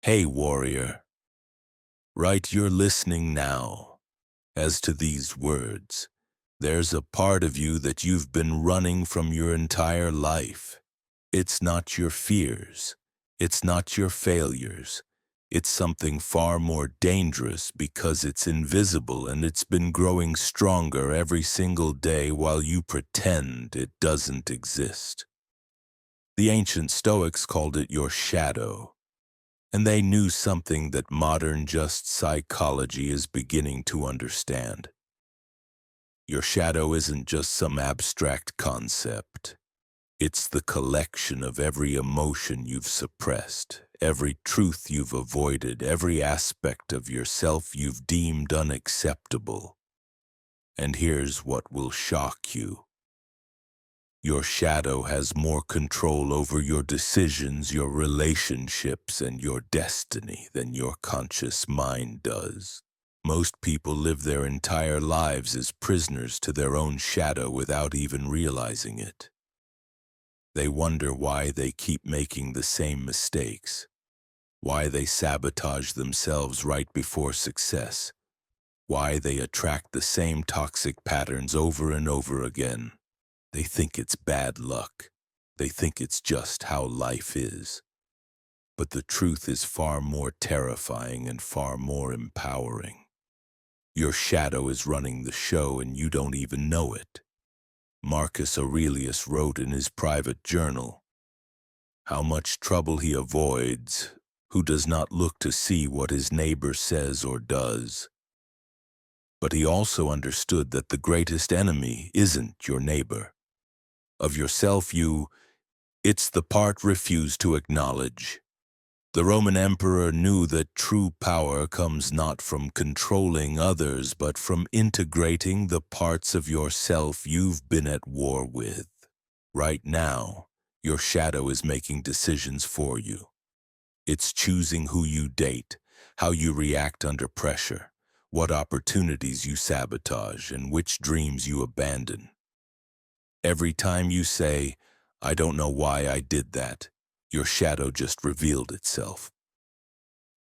Hey, warrior, right, you're listening now. As to these words, there's a part of you that you've been running from your entire life. It's not your fears. It's not your failures. It's something far more dangerous because it's invisible and it's been growing stronger every single day while you pretend it doesn't exist. The ancient Stoics called it your shadow. And they knew something that modern just psychology is beginning to understand. Your shadow isn't just some abstract concept. It's the collection of every emotion you've suppressed, every truth you've avoided, every aspect of yourself you've deemed unacceptable. And here's what will shock you. Your shadow has more control over your decisions, your relationships, and your destiny than your conscious mind does. Most people live their entire lives as prisoners to their own shadow without even realizing it. They wonder why they keep making the same mistakes, why they sabotage themselves right before success, why they attract the same toxic patterns over and over again. They think it's bad luck. They think it's just how life is. But the truth is far more terrifying and far more empowering. Your shadow is running the show and you don't even know it. Marcus Aurelius wrote in his private journal, "How much trouble he avoids, who does not look to see what his neighbor says or does." But he also understood that the greatest enemy isn't your neighbor. Of yourself, it's the part refused to acknowledge. The Roman emperor knew that true power comes not from controlling others, but from integrating the parts of yourself you've been at war with. Right now, your shadow is making decisions for you. It's choosing who you date, how you react under pressure, what opportunities you sabotage, and which dreams you abandon. Every time you say, "I don't know why I did that," your shadow just revealed itself.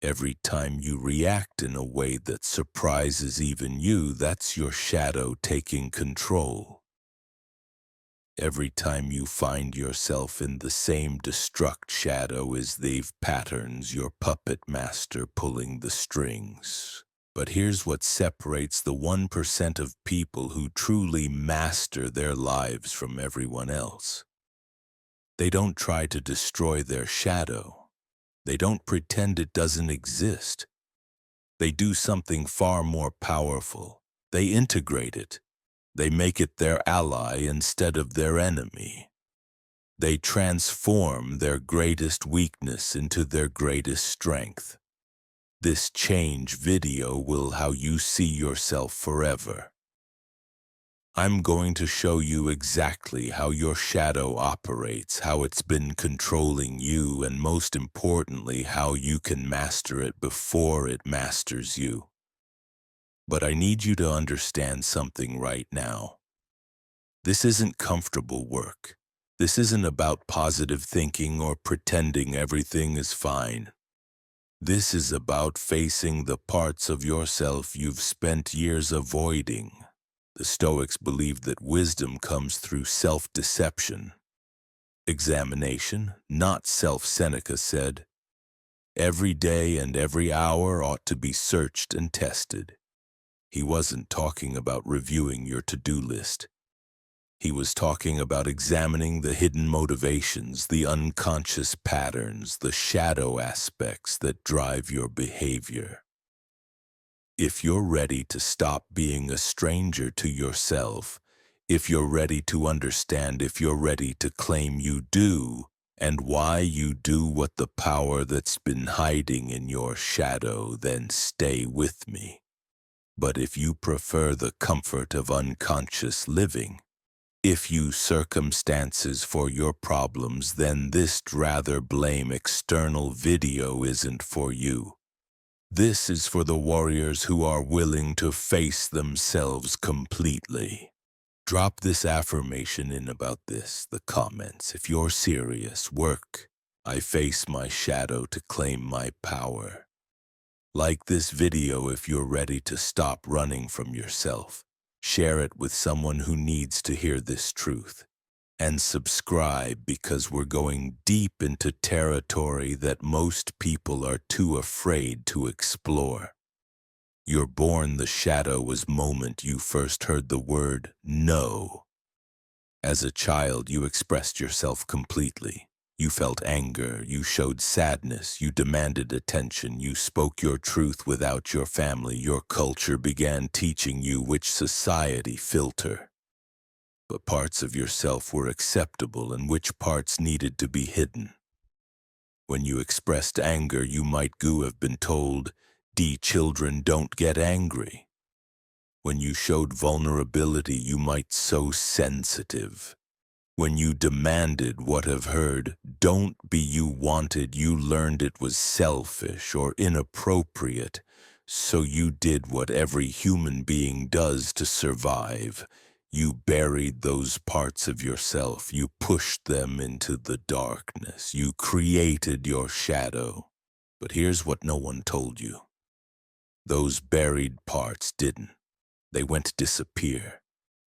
Every time you react in a way that surprises even you, that's your shadow taking control. Every time you find yourself in the same destruct shadow as they've patterns, your puppet master pulling the strings. But here's what separates the 1% of people who truly master their lives from everyone else. They don't try to destroy their shadow. They don't pretend it doesn't exist. They do something far more powerful. They integrate it. They make it their ally instead of their enemy. They transform their greatest weakness into their greatest strength. This change video will how you see yourself forever. I'm going to show you exactly how your shadow operates, how it's been controlling you, and most importantly, how you can master it before it masters you. But I need you to understand something right now. This isn't comfortable work. This isn't about positive thinking or pretending everything is fine. This is about facing the parts of yourself you've spent years avoiding. The Stoics believed that wisdom comes through self-deception. Examination, not self, Seneca said. Every day and every hour ought to be searched and tested. He wasn't talking about reviewing your to-do list. He was talking about examining the hidden motivations, the unconscious patterns, the shadow aspects that drive your behavior. If you're ready to stop being a stranger to yourself, if you're ready to understand, if you're ready to claim you do, and why you do what the power that's been hiding in your shadow, then stay with me. But if you prefer the comfort of unconscious living, if you circumstances for your problems, then this rather blame external video isn't for you. This is for the warriors who are willing to face themselves completely. Drop this affirmation in about this, the comments. If you're serious, work. I face my shadow to claim my power. Like this video if you're ready to stop running from yourself. Share it with someone who needs to hear this truth. And subscribe because we're going deep into territory that most people are too afraid to explore. You're born the shadow was moment you first heard the word no. As a child, you expressed yourself completely. You felt anger, you showed sadness, you demanded attention, you spoke your truth without your family. Your culture began teaching you which society filter. But parts of yourself were acceptable and which parts needed to be hidden. When you expressed anger, you might have been told, children don't get angry." When you showed vulnerability, you might so sensitive. When you demanded what have heard, don't be you wanted, you learned it was selfish or inappropriate, so you did what every human being does to survive. You buried those parts of yourself, you pushed them into the darkness, you created your shadow. But here's what no one told you. Those buried parts didn't. They went to disappear.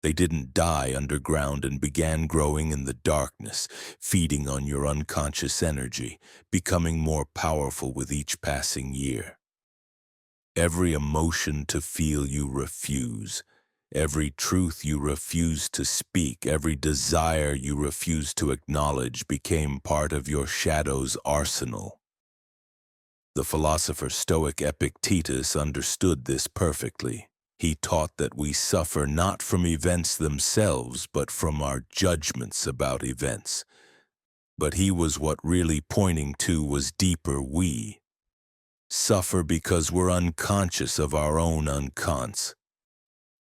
They didn't die underground and began growing in the darkness, feeding on your unconscious energy, becoming more powerful with each passing year. Every emotion to feel you refuse, every truth you refuse to speak, every desire you refuse to acknowledge became part of your shadow's arsenal. The philosopher Stoic Epictetus understood this perfectly. He taught that we suffer not from events themselves, but from our judgments about events. But he was what really pointing to was deeper. We suffer because we're unconscious of our own unconscious.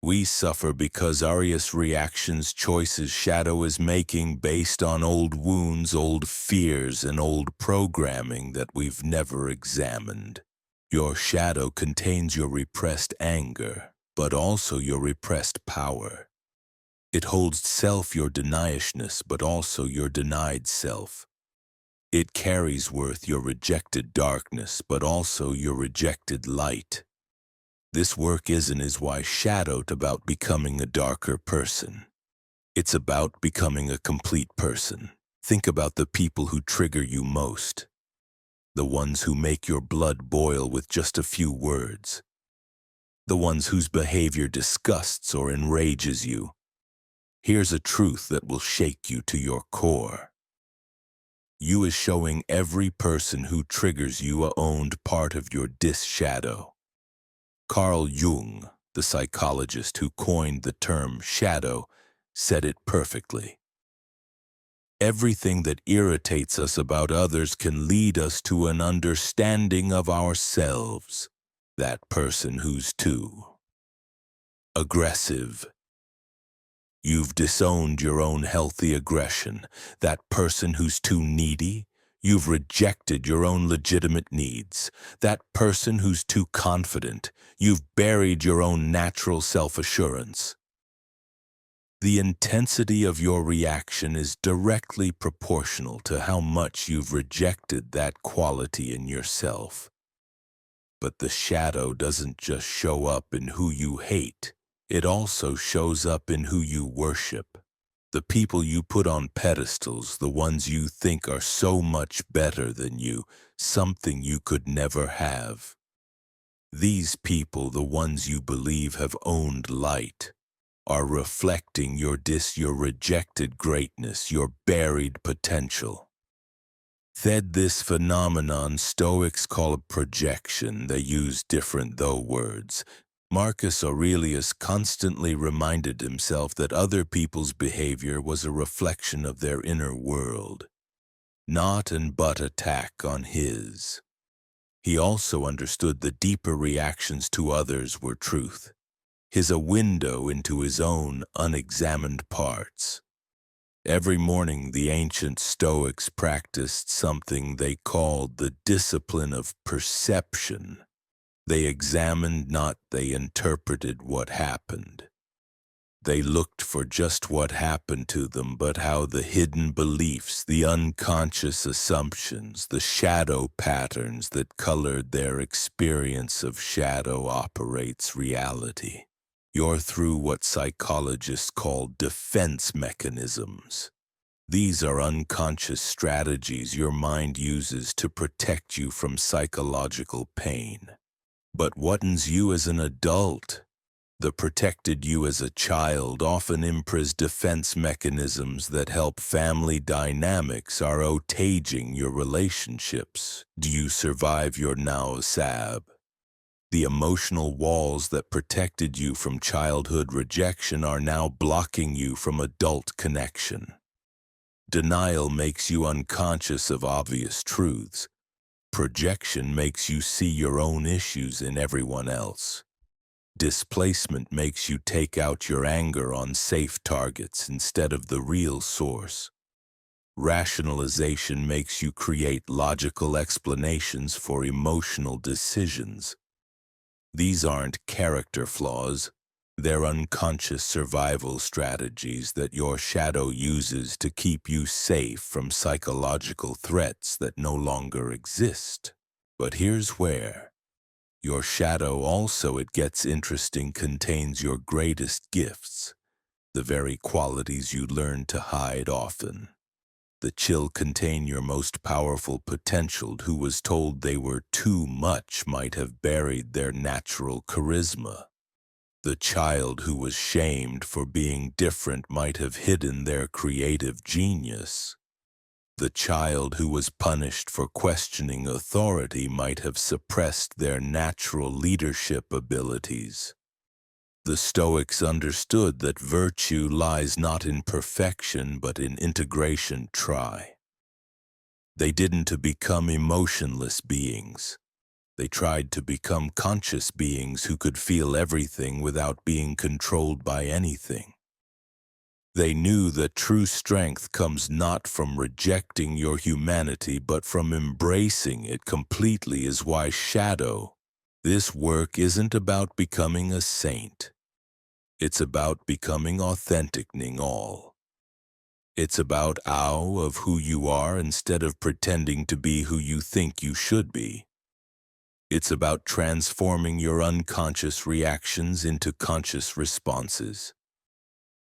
We suffer because Arius reactions, choices shadow is making based on old wounds, old fears, and old programming that we've never examined. Your shadow contains your repressed anger, but also your repressed power. It holds self, your deniishness, but also your denied self. It carries worth, your rejected darkness, but also your rejected light. This work is why shadowed about becoming a darker person. It's about becoming a complete person. Think about the people who trigger you most. The ones who make your blood boil with just a few words. The ones whose behavior disgusts or enrages you. Here's a truth that will shake you to your core. You is showing every person who triggers you a owned part of your shadow. Carl Jung, the psychologist who coined the term shadow, said it perfectly. Everything that irritates us about others can lead us to an understanding of ourselves. That person who's too aggressive. You've disowned your own healthy aggression. That person who's too needy. You've rejected your own legitimate needs. That person who's too confident. You've buried your own natural self-assurance. The intensity of your reaction is directly proportional to how much you've rejected that quality in yourself. But the shadow doesn't just show up in who you hate. It also shows up in who you worship. The people you put on pedestals, the ones you think are so much better than you, something you could never have. These people, the ones you believe have owned light, are reflecting your rejected greatness, your buried potential. This phenomenon Stoics call a projection. They use different words. Marcus Aurelius constantly reminded himself that other people's behavior was a reflection of their inner world, not and but attack on his. He also understood the deeper reactions to others were truth, a window into his own unexamined parts. Every morning, the ancient Stoics practiced something they called the discipline of perception. They examined, not they interpreted what happened. They looked for just what happened to them, but how the hidden beliefs, the unconscious assumptions, the shadow patterns that colored their experience of shadow operates reality. You're through what psychologists call defense mechanisms. These are unconscious strategies your mind uses to protect you from psychological pain. But what's you as an adult? The protected you as a child often imprints defense mechanisms that help family dynamics are outaging your relationships. Do you survive your now sab? The emotional walls that protected you from childhood rejection are now blocking you from adult connection. Denial makes you unconscious of obvious truths. Projection makes you see your own issues in everyone else. Displacement makes you take out your anger on safe targets instead of the real source. Rationalization makes you create logical explanations for emotional decisions. These aren't character flaws. They're unconscious survival strategies that your shadow uses to keep you safe from psychological threats that no longer exist. But here's where. Your shadow also, it gets interesting, contains your greatest gifts, the very qualities you learn to hide often. The chill contain your most powerful potential. Who was told they were too much might have buried their natural charisma. The child who was shamed for being different might have hidden their creative genius. The child who was punished for questioning authority might have suppressed their natural leadership abilities. The Stoics understood that virtue lies not in perfection but in integration. They didn't become emotionless beings. They tried to become conscious beings who could feel everything without being controlled by anything. They knew that true strength comes not from rejecting your humanity but from embracing it completely. Is why shadow. This work isn't about becoming a saint. It's about becoming authentic. All. It's about of who you are instead of pretending to be who you think you should be. It's about transforming your unconscious reactions into conscious responses.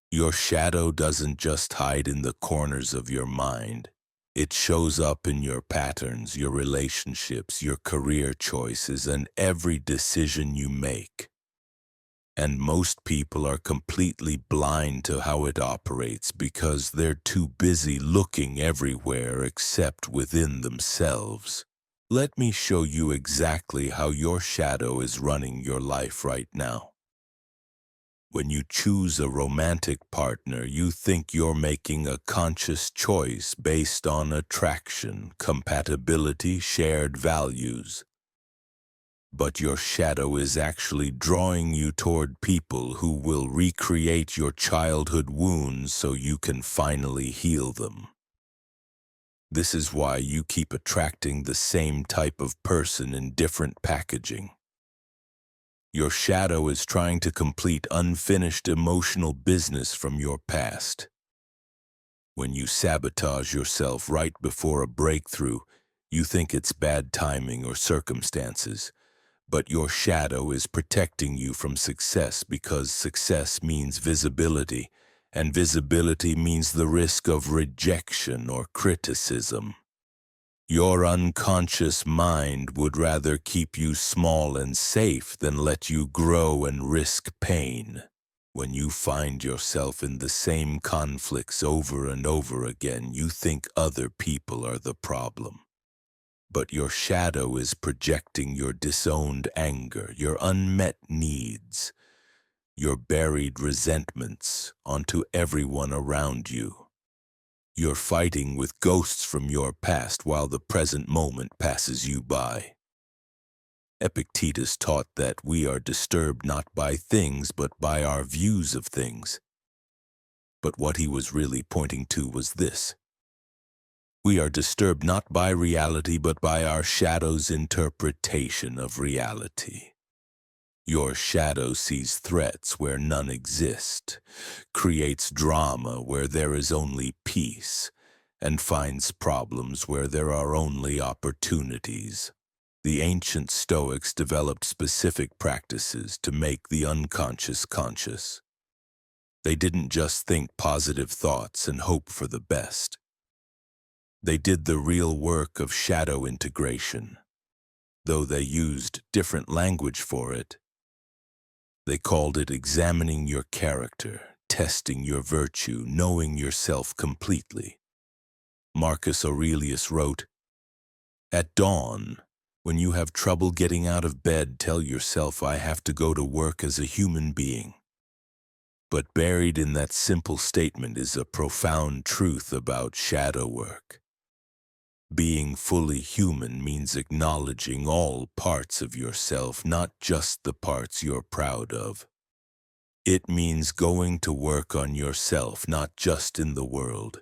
Your shadow doesn't just hide in the corners of your mind. It shows up in your patterns, your relationships, your career choices, and every decision you make. And most people are completely blind to how it operates because they're too busy looking everywhere except within themselves. Let me show you exactly how your shadow is running your life right now. When you choose a romantic partner, you think you're making a conscious choice based on attraction, compatibility, shared values. But your shadow is actually drawing you toward people who will recreate your childhood wounds so you can finally heal them. This is why you keep attracting the same type of person in different packaging. Your shadow is trying to complete unfinished emotional business from your past. When you sabotage yourself right before a breakthrough, you think it's bad timing or circumstances, but your shadow is protecting you from success because success means visibility, and visibility means the risk of rejection or criticism. Your unconscious mind would rather keep you small and safe than let you grow and risk pain. When you find yourself in the same conflicts over and over again, you think other people are the problem. But your shadow is projecting your disowned anger, your unmet needs, your buried resentments onto everyone around you. You're fighting with ghosts from your past while the present moment passes you by. Epictetus taught that we are disturbed not by things but by our views of things. But what he was really pointing to was this. We are disturbed not by reality but by our shadow's interpretation of reality. Your shadow sees threats where none exist, creates drama where there is only peace, and finds problems where there are only opportunities. The ancient Stoics developed specific practices to make the unconscious conscious. They didn't just think positive thoughts and hope for the best. They did the real work of shadow integration. Though they used different language for it, they called it examining your character, testing your virtue, knowing yourself completely. Marcus Aurelius wrote, "At dawn, when you have trouble getting out of bed, tell yourself I have to go to work as a human being." But buried in that simple statement is a profound truth about shadow work. Being fully human means acknowledging all parts of yourself, not just the parts you're proud of. It means going to work on yourself, not just in the world.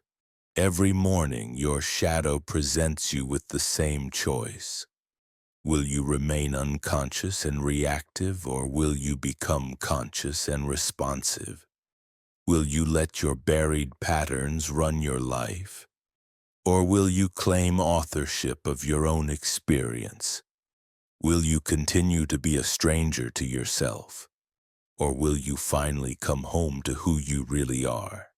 Every morning, your shadow presents you with the same choice. Will you remain unconscious and reactive, or will you become conscious and responsive? Will you let your buried patterns run your life? Or will you claim authorship of your own experience? Will you continue to be a stranger to yourself? Or will you finally come home to who you really are?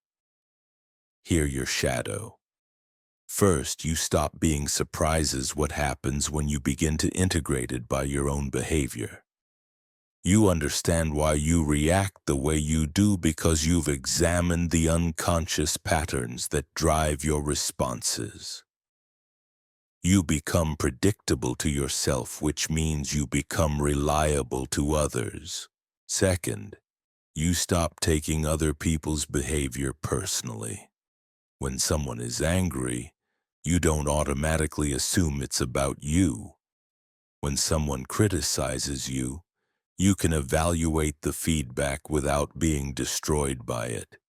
Hear your shadow. First, you stop being surprises what happens when you begin to integrate it by your own behavior. You understand why you react the way you do because you've examined the unconscious patterns that drive your responses. You become predictable to yourself, which means you become reliable to others. Second, you stop taking other people's behavior personally. When someone is angry, you don't automatically assume it's about you. When someone criticizes you, you can evaluate the feedback without being destroyed by it.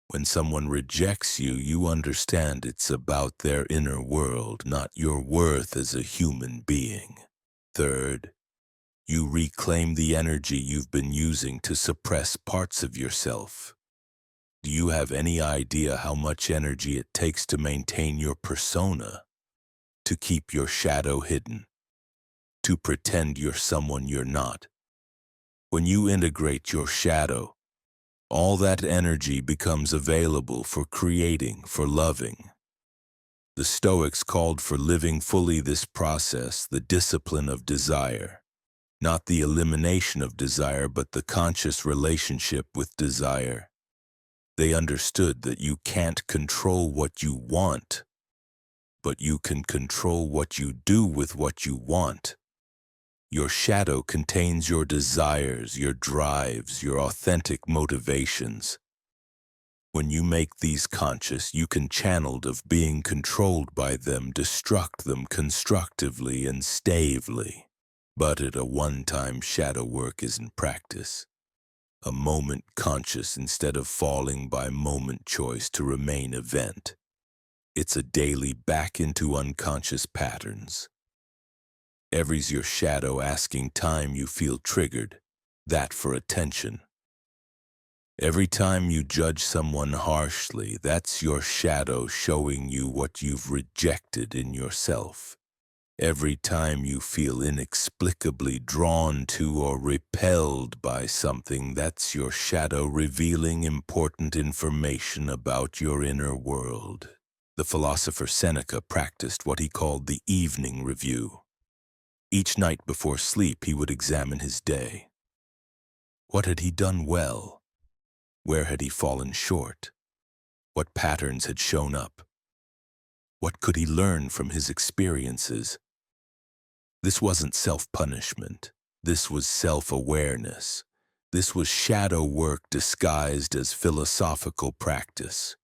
When someone rejects you, you understand it's about their inner world, not your worth as a human being. Third, you reclaim the energy you've been using to suppress parts of yourself. Do you have any idea how much energy it takes to maintain your persona, to keep your shadow hidden, to pretend you're someone you're not? When you integrate your shadow, all that energy becomes available for creating, for loving. The Stoics called for living fully this process, the discipline of desire. Not the elimination of desire, but the conscious relationship with desire. They understood that you can't control what you want, but you can control what you do with what you want. Your shadow contains your desires, your drives, your authentic motivations. When you make these conscious, you can channel of being controlled by them, destruct them constructively and stavely. But at a one-time shadow work isn't practice. A moment conscious instead of falling by moment choice to remain event. It's a daily back into unconscious patterns. Every's your shadow asking time you feel triggered, that for attention. Every time you judge someone harshly, that's your shadow showing you what you've rejected in yourself. Every time you feel inexplicably drawn to or repelled by something, that's your shadow revealing important information about your inner world. The philosopher Seneca practiced what he called the evening review. Each night before sleep, he would examine his day. What had he done well? Where had he fallen short? What patterns had shown up? What could he learn from his experiences? This wasn't self-punishment. This was self-awareness. This was shadow work disguised as philosophical practice.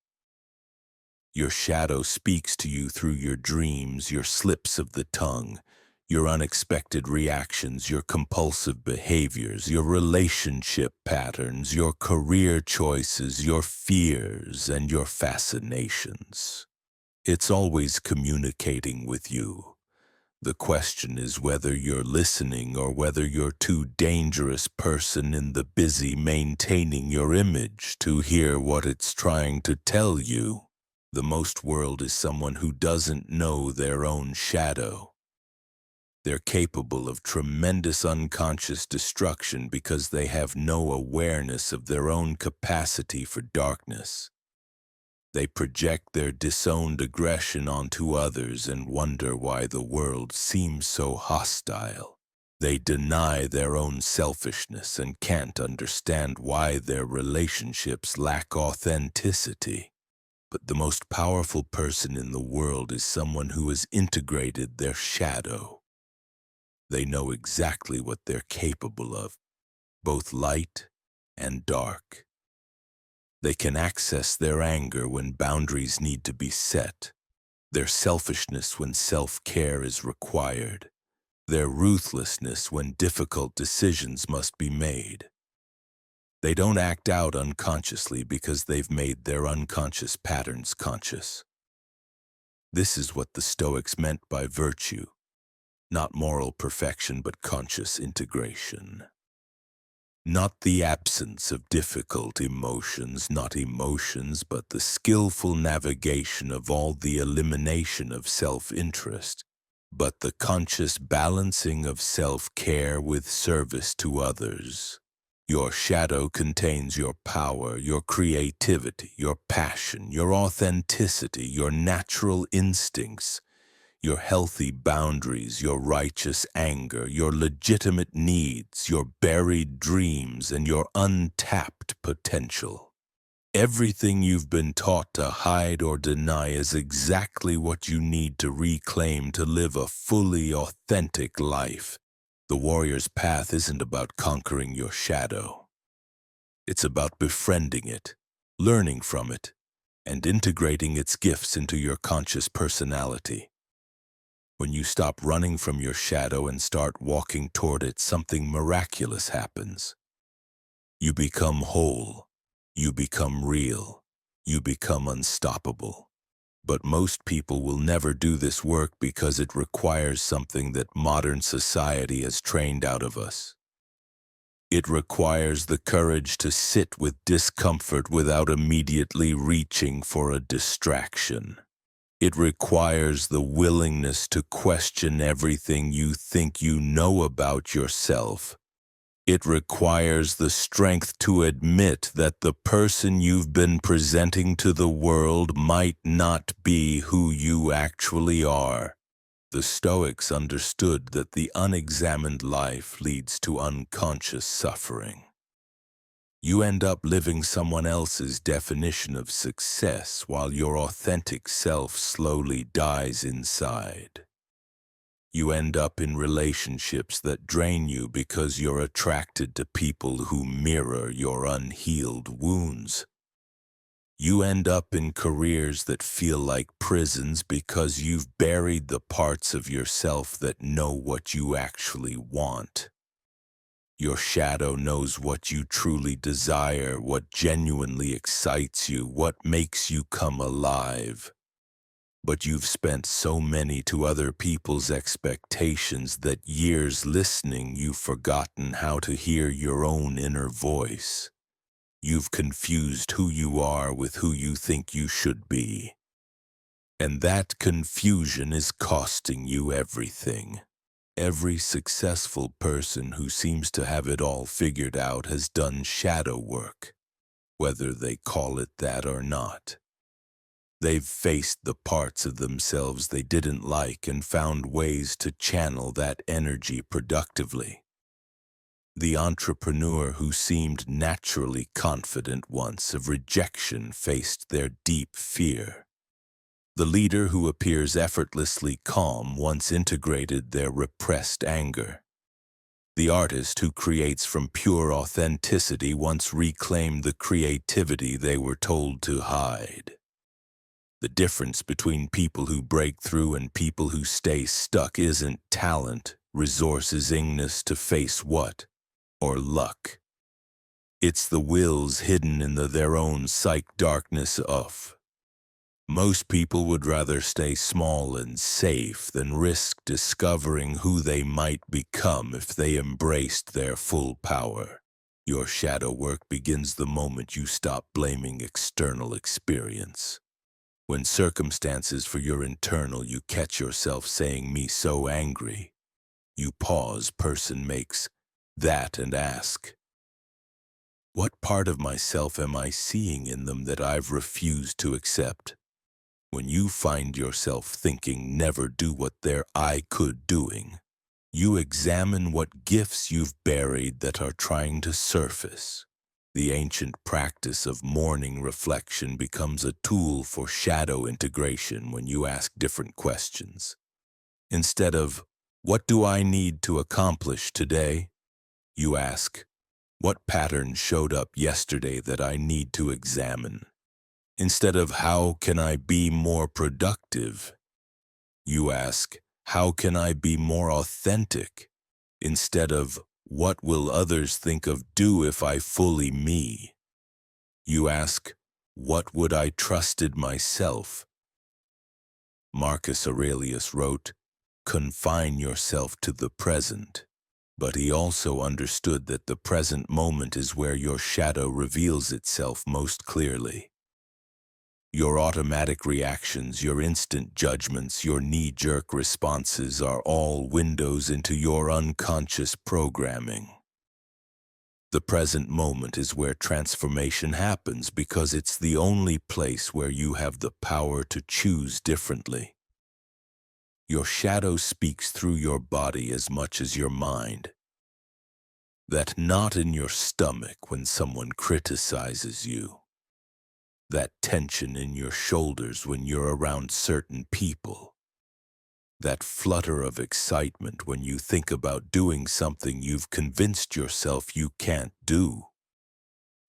Your shadow speaks to you through your dreams, your slips of the tongue, your unexpected reactions, your compulsive behaviors, your relationship patterns, your career choices, your fears, and your fascinations. It's always communicating with you. The question is whether you're listening or whether you're too dangerous person in the busy maintaining your image to hear what it's trying to tell you. The most world is someone who doesn't know their own shadow. They're capable of tremendous unconscious destruction because they have no awareness of their own capacity for darkness. They project their disowned aggression onto others and wonder why the world seems so hostile. They deny their own selfishness and can't understand why their relationships lack authenticity. But the most powerful person in the world is someone who has integrated their shadow. They know exactly what they're capable of, both light and dark. They can access their anger when boundaries need to be set, their selfishness when self-care is required, their ruthlessness when difficult decisions must be made. They don't act out unconsciously because they've made their unconscious patterns conscious. This is what the Stoics meant by virtue, not moral perfection but conscious integration. Not the absence of difficult emotions, not emotions, but the skillful navigation of all the elimination of self-interest, but the conscious balancing of self-care with service to others. Your shadow contains your power, your creativity, your passion, your authenticity, your natural instincts, your healthy boundaries, your righteous anger, your legitimate needs, your buried dreams, and your untapped potential. Everything you've been taught to hide or deny is exactly what you need to reclaim to live a fully authentic life. The warrior's path isn't about conquering your shadow. It's about befriending it, learning from it, and integrating its gifts into your conscious personality. When you stop running from your shadow and start walking toward it, something miraculous happens. You become whole. You become real. You become unstoppable. But most people will never do this work because it requires something that modern society has trained out of us. It requires the courage to sit with discomfort without immediately reaching for a distraction. It requires the willingness to question everything you think you know about yourself. It requires the strength to admit that the person you've been presenting to the world might not be who you actually are. The Stoics understood that the unexamined life leads to unconscious suffering. You end up living someone else's definition of success while your authentic self slowly dies inside. You end up in relationships that drain you because you're attracted to people who mirror your unhealed wounds. You end up in careers that feel like prisons because you've buried the parts of yourself that know what you actually want. Your shadow knows what you truly desire, what genuinely excites you, what makes you come alive. But you've spent so many to other people's expectations that years listening you've forgotten how to hear your own inner voice. You've confused who you are with who you think you should be. And that confusion is costing you everything. Every successful person who seems to have it all figured out has done shadow work, whether they call it that or not. They've faced the parts of themselves they didn't like and found ways to channel that energy productively. The entrepreneur who seemed naturally confident once of rejection faced their deep fear. The leader who appears effortlessly calm once integrated their repressed anger. The artist who creates from pure authenticity once reclaimed the creativity they were told to hide. The difference between people who break through and people who stay stuck isn't talent, resourcesingness to face what, or luck. It's the wills hidden in their own psych darkness of. Most people would rather stay small and safe than risk discovering who they might become if they embraced their full power. Your shadow work begins the moment you stop blaming external experience. When circumstances for your internal, you catch yourself saying, "Me so angry." You pause, person makes that, and ask, what part of myself am I seeing in them that I've refused to accept? When you find yourself thinking, "Never do what their I could doing," you examine what gifts you've buried that are trying to surface. The ancient practice of morning reflection becomes a tool for shadow integration when you ask different questions. Instead of, "What do I need to accomplish today?" you ask, "What pattern showed up yesterday that I need to examine?" Instead of, "How can I be more productive?" you ask, "How can I be more authentic?" Instead of, "What will others think of do if I fully me?" you ask, "What would I trusted myself?" Marcus Aurelius wrote, "Confine yourself to the present." But he also understood that the present moment is where your shadow reveals itself most clearly. Your automatic reactions, your instant judgments, your knee-jerk responses are all windows into your unconscious programming. The present moment is where transformation happens because it's the only place where you have the power to choose differently. Your shadow speaks through your body as much as your mind. That knot in your stomach when someone criticizes you. That tension in your shoulders when you're around certain people. That flutter of excitement when you think about doing something you've convinced yourself you can't do.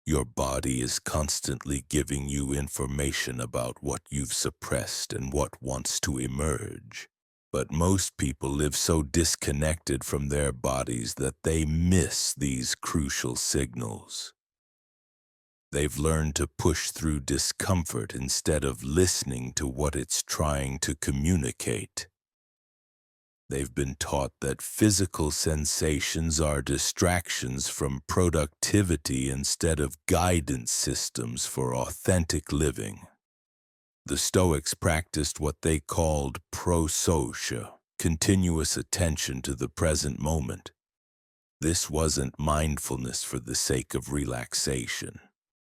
Your body is constantly giving you information about what you've suppressed and what wants to emerge. But most people live so disconnected from their bodies that they miss these crucial signals. They've learned to push through discomfort instead of listening to what it's trying to communicate. They've been taught that physical sensations are distractions from productivity instead of guidance systems for authentic living. The Stoics practiced what they called prosocia, continuous attention to the present moment. This wasn't mindfulness for the sake of relaxation.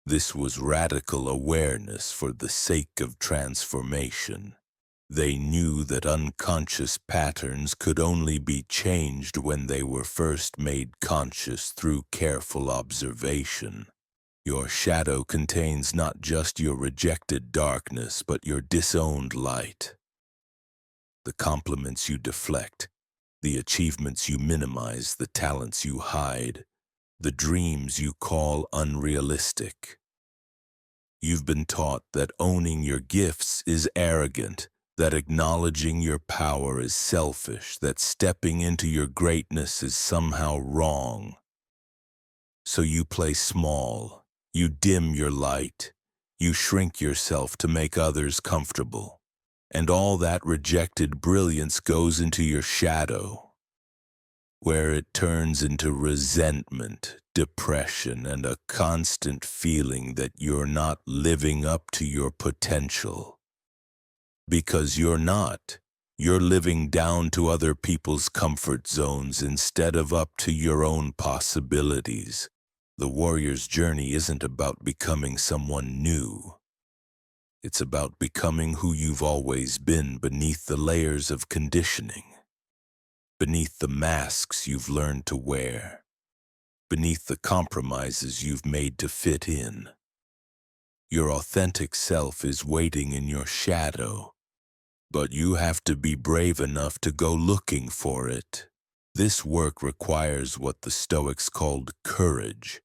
This was radical awareness for the sake of transformation. They knew that unconscious patterns could only be changed when they were first made conscious through careful observation. Your shadow contains not just your rejected darkness, but your disowned light. The compliments you deflect, the achievements you minimize, the talents you hide, the dreams you call unrealistic. You've been taught that owning your gifts is arrogant, that acknowledging your power is selfish, that stepping into your greatness is somehow wrong. So you play small, you dim your light, you shrink yourself to make others comfortable, and all that rejected brilliance goes into your shadow, where it turns into resentment, depression, and a constant feeling that you're not living up to your potential. Because you're not. You're living down to other people's comfort zones instead of up to your own possibilities. The warrior's journey isn't about becoming someone new. It's about becoming who you've always been beneath the layers of conditioning, beneath the masks you've learned to wear, beneath the compromises you've made to fit in. Your authentic self is waiting in your shadow, but you have to be brave enough to go looking for it. This work requires what the Stoics called courage,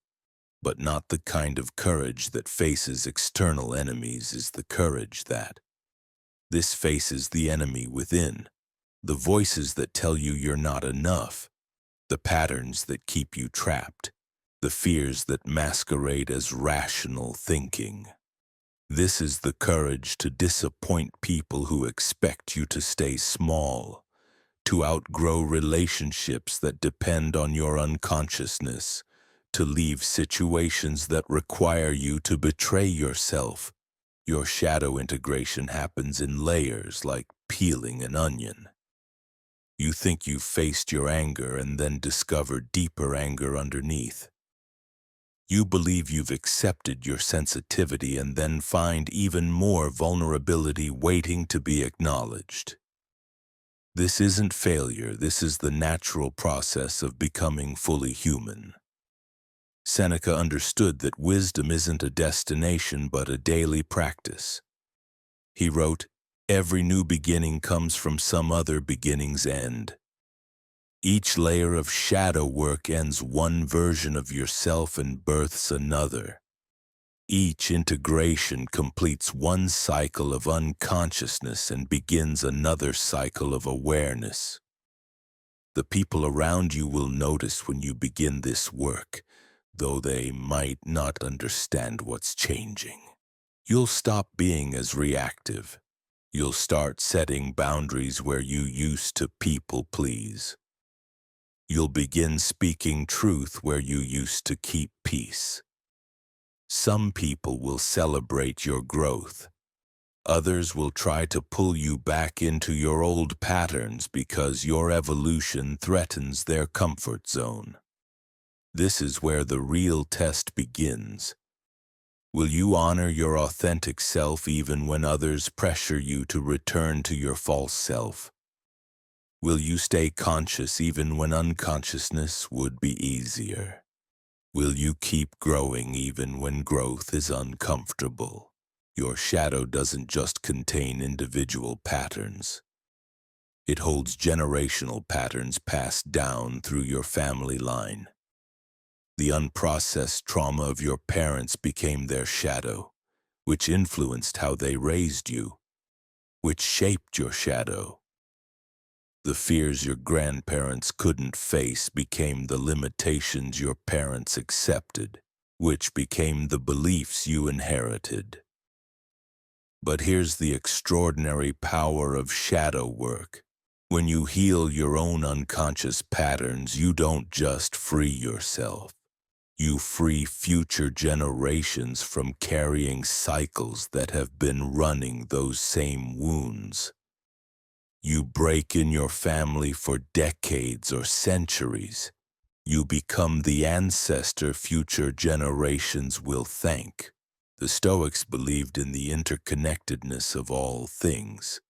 but not the kind of courage that faces external enemies is the courage that. This faces the enemy within, the voices that tell you you're not enough, the patterns that keep you trapped, the fears that masquerade as rational thinking. This is the courage to disappoint people who expect you to stay small, to outgrow relationships that depend on your unconsciousness, to leave situations that require you to betray yourself. Your shadow integration happens in layers like peeling an onion. You think you've faced your anger and then discover deeper anger underneath. You believe you've accepted your sensitivity and then find even more vulnerability waiting to be acknowledged. This isn't failure, this is the natural process of becoming fully human. Seneca understood that wisdom isn't a destination but a daily practice. He wrote, "Every new beginning comes from some other beginning's end." Each layer of shadow work ends one version of yourself and births another. Each integration completes one cycle of unconsciousness and begins another cycle of awareness. The people around you will notice when you begin this work, though they might not understand what's changing. You'll stop being as reactive. You'll start setting boundaries where you used to people please. You'll begin speaking truth where you used to keep peace. Some people will celebrate your growth. Others will try to pull you back into your old patterns because your evolution threatens their comfort zone. This is where the real test begins. Will you honor your authentic self even when others pressure you to return to your false self? Will you stay conscious even when unconsciousness would be easier? Will you keep growing even when growth is uncomfortable? Your shadow doesn't just contain individual patterns. It holds generational patterns passed down through your family line. The unprocessed trauma of your parents became their shadow, which influenced how they raised you, which shaped your shadow. The fears your grandparents couldn't face became the limitations your parents accepted, which became the beliefs you inherited. But here's the extraordinary power of shadow work. When you heal your own unconscious patterns, you don't just free yourself. You free future generations from carrying cycles that have been running those same wounds. You break in your family for decades or centuries. You become the ancestor future generations will thank. The Stoics believed in the interconnectedness of all things.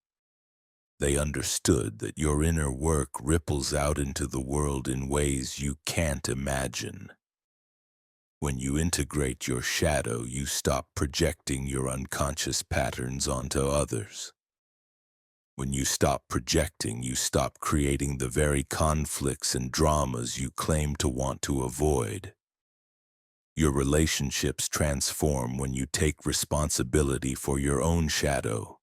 They understood that your inner work ripples out into the world in ways you can't imagine. When you integrate your shadow, you stop projecting your unconscious patterns onto others. When you stop projecting, you stop creating the very conflicts and dramas you claim to want to avoid. Your relationships transform when you take responsibility for your own shadow.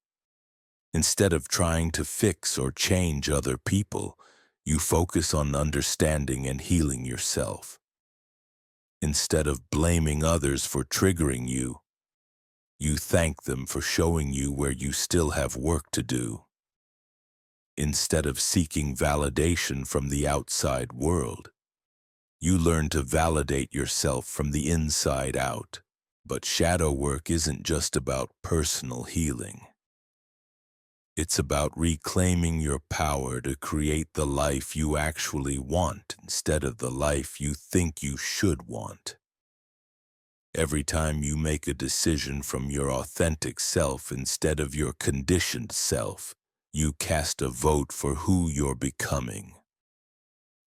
Instead of trying to fix or change other people, you focus on understanding and healing yourself. Instead of blaming others for triggering you, you thank them for showing you where you still have work to do. Instead of seeking validation from the outside world, you learn to validate yourself from the inside out. But shadow work isn't just about personal healing. It's about reclaiming your power to create the life you actually want instead of the life you think you should want. Every time you make a decision from your authentic self instead of your conditioned self, you cast a vote for who you're becoming.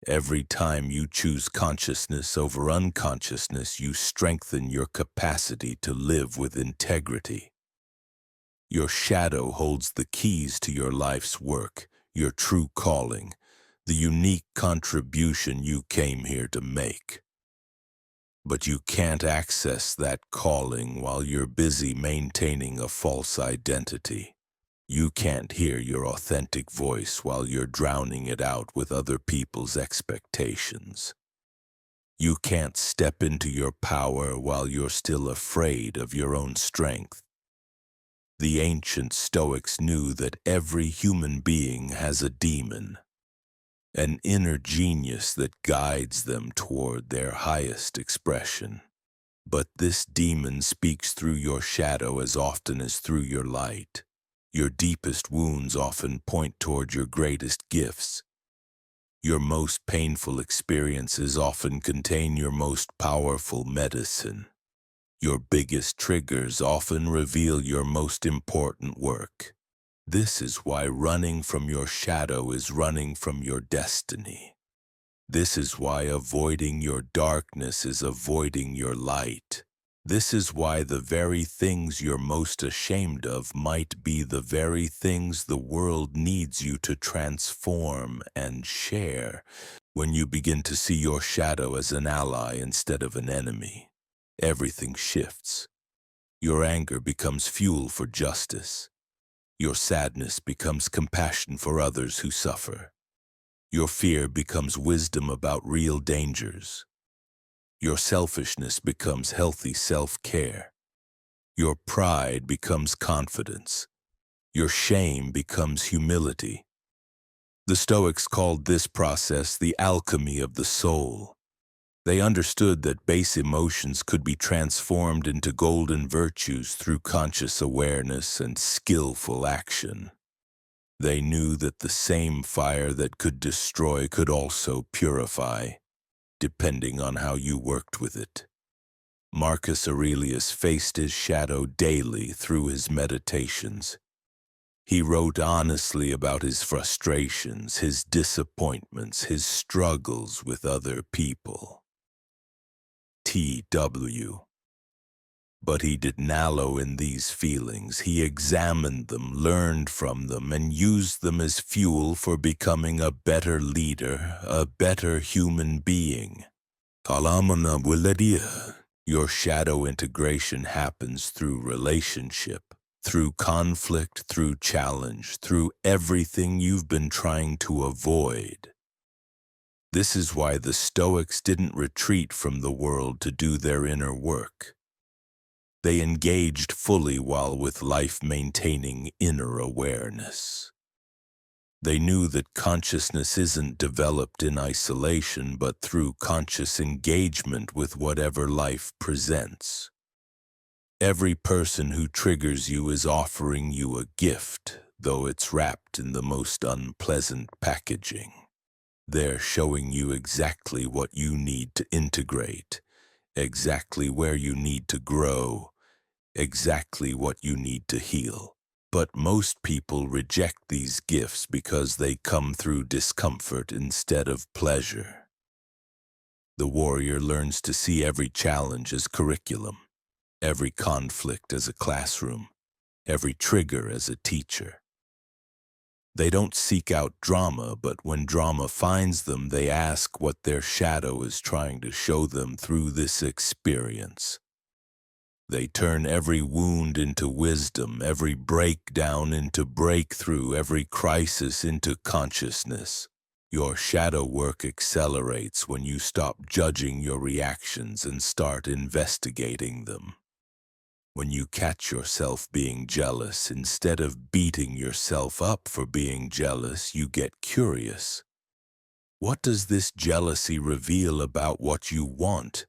Every time you choose consciousness over unconsciousness, you strengthen your capacity to live with integrity. Your shadow holds the keys to your life's work, your true calling, the unique contribution you came here to make. But you can't access that calling while you're busy maintaining a false identity. You can't hear your authentic voice while you're drowning it out with other people's expectations. You can't step into your power while you're still afraid of your own strength. The ancient Stoics knew that every human being has a demon, an inner genius that guides them toward their highest expression. But this demon speaks through your shadow as often as through your light. Your deepest wounds often point toward your greatest gifts. Your most painful experiences often contain your most powerful medicine. Your biggest triggers often reveal your most important work. This is why running from your shadow is running from your destiny. This is why avoiding your darkness is avoiding your light. This is why the very things you're most ashamed of might be the very things the world needs you to transform and share. When you begin to see your shadow as an ally instead of an enemy, everything shifts. Your anger becomes fuel for justice. Your sadness becomes compassion for others who suffer. Your fear becomes wisdom about real dangers. Your selfishness becomes healthy self-care. Your pride becomes confidence. Your shame becomes humility. The Stoics called this process the alchemy of the soul. They understood that base emotions could be transformed into golden virtues through conscious awareness and skillful action. They knew that the same fire that could destroy could also purify, depending on how you worked with it. Marcus Aurelius faced his shadow daily through his meditations. He wrote honestly about his frustrations, his disappointments, his struggles with other people. T.W. But he didn't wallow in these feelings. He examined them, learned from them, and used them as fuel for becoming a better leader, a better human being. Your shadow integration happens through relationship, through conflict, through challenge, through everything you've been trying to avoid. This is why the Stoics didn't retreat from the world to do their inner work. They engaged fully while with life maintaining inner awareness. They knew that consciousness isn't developed in isolation, but through conscious engagement with whatever life presents. Every person who triggers you is offering you a gift, though it's wrapped in the most unpleasant packaging. They're showing you exactly what you need to integrate, exactly where you need to grow, exactly what you need to heal. But most people reject these gifts because they come through discomfort instead of pleasure. The warrior learns to see every challenge as curriculum, every conflict as a classroom, every trigger as a teacher. They don't seek out drama, but when drama finds them, they ask what their shadow is trying to show them through this experience. They turn every wound into wisdom, every breakdown into breakthrough, every crisis into consciousness. Your shadow work accelerates when you stop judging your reactions and start investigating them. When you catch yourself being jealous, instead of beating yourself up for being jealous, you get curious. What does this jealousy reveal about what you want?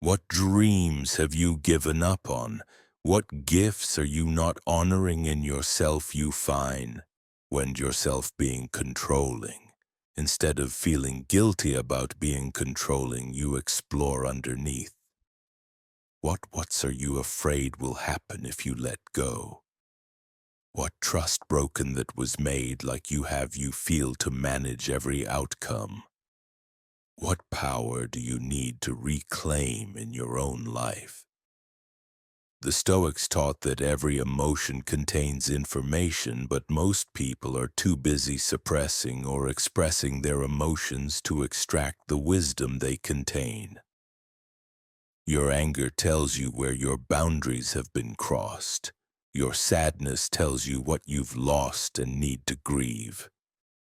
What dreams have you given up on? What gifts are you not honoring in yourself? You find yourself being controlling. Instead of feeling guilty about being controlling, you explore underneath. What's are you afraid will happen if you let go? What trust broken that was made like you feel to manage every outcome? What power do you need to reclaim in your own life? The Stoics taught that every emotion contains information, but most people are too busy suppressing or expressing their emotions to extract the wisdom they contain. Your anger tells you where your boundaries have been crossed. Your sadness tells you what you've lost and need to grieve.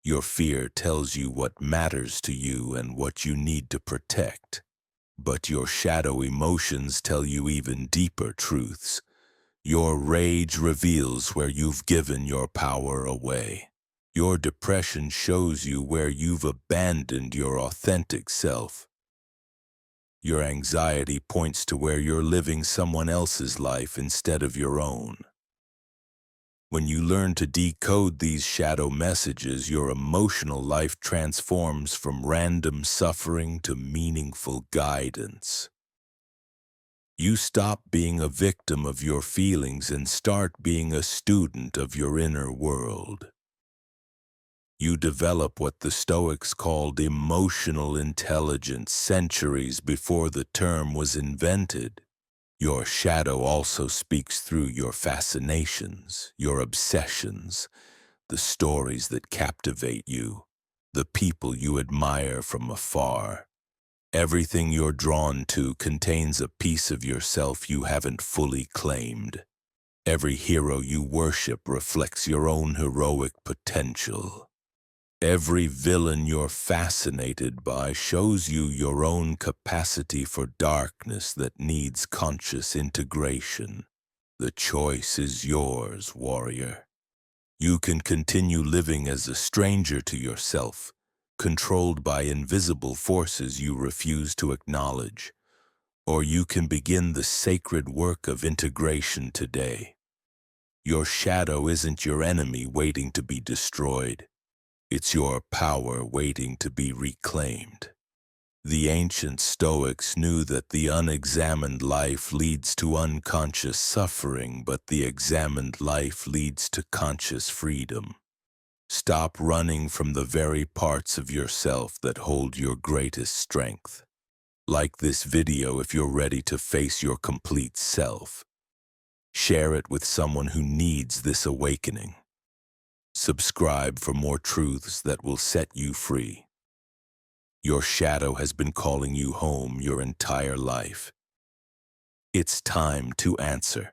Your fear tells you what matters to you and what you need to protect. But your shadow emotions tell you even deeper truths. Your rage reveals where you've given your power away. Your depression shows you where you've abandoned your authentic self. Your anxiety points to where you're living someone else's life instead of your own. When you learn to decode these shadow messages, your emotional life transforms from random suffering to meaningful guidance. You stop being a victim of your feelings and start being a student of your inner world. You develop what the Stoics called emotional intelligence centuries before the term was invented. Your shadow also speaks through your fascinations, your obsessions, the stories that captivate you, the people you admire from afar. Everything you're drawn to contains a piece of yourself you haven't fully claimed. Every hero you worship reflects your own heroic potential. Every villain you're fascinated by shows you your own capacity for darkness that needs conscious integration. The choice is yours, warrior. You can continue living as a stranger to yourself, controlled by invisible forces you refuse to acknowledge, or you can begin the sacred work of integration today. Your shadow isn't your enemy waiting to be destroyed. It's your power waiting to be reclaimed. The ancient Stoics knew that the unexamined life leads to unconscious suffering, but the examined life leads to conscious freedom. Stop running from the very parts of yourself that hold your greatest strength. Like this video if you're ready to face your complete self. Share it with someone who needs this awakening. Subscribe for more truths that will set you free. Your shadow has been calling you home your entire life. It's time to answer.